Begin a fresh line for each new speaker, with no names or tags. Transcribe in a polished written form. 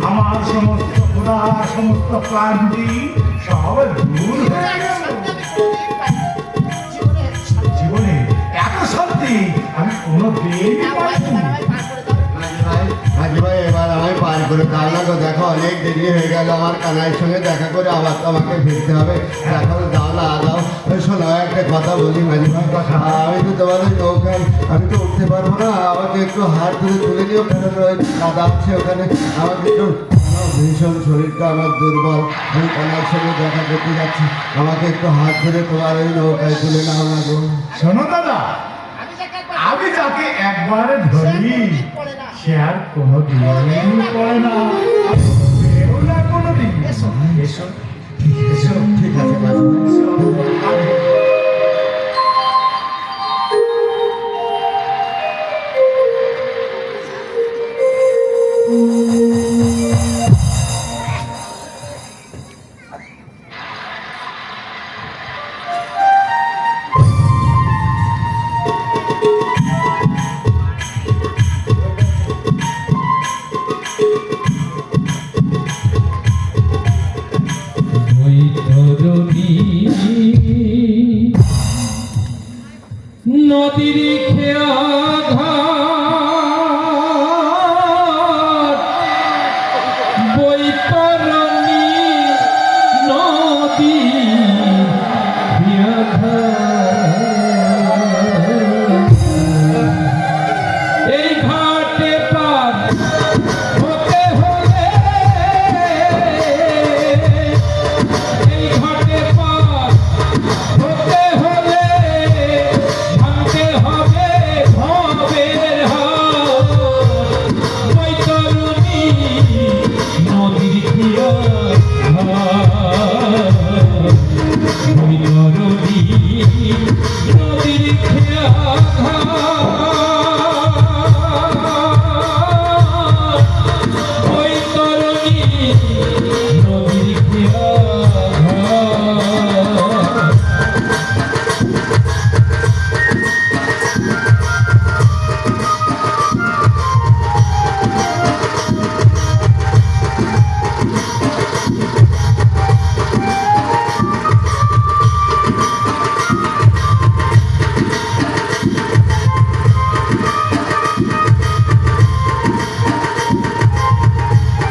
আমার সমস্ত ক্ষুধা সমস্ত ক্লান্তি সব দূর হয়ে গেল। জীবনে এত শান্তি আমি কোনো দিন পাইনি।
হাজি ভাই এবার আমায় পার করে দাও না গো, দেখো অনেক দেরি হয়ে গেল, আমার কানাইয়ের সঙ্গে দেখা করে আবার তো আমাকে ফিরতে হবে। দেখো দাও না দাও। শোনো একটা কথা বলি মাঝি ভাই, আমি তো তোমার ওই নৌকায় আমি তো উঠতে পারবো না, আমাকে একটু হাত ধরে তুলে নিও, কারণ ওই কাদা আছে ওখানে, আমাকে একটু ভীষণ শরীরটা আমার দুর্বল, আমি কানাইয়ের সঙ্গে দেখা করতে যাচ্ছি, আমাকে একটু হাত ধরে তোমার ওই নৌকায় তুলে নাও না গো।
শোনো দাদা, আমি যাকে একবারে ধরি সে আর কোনো দিন পড়ে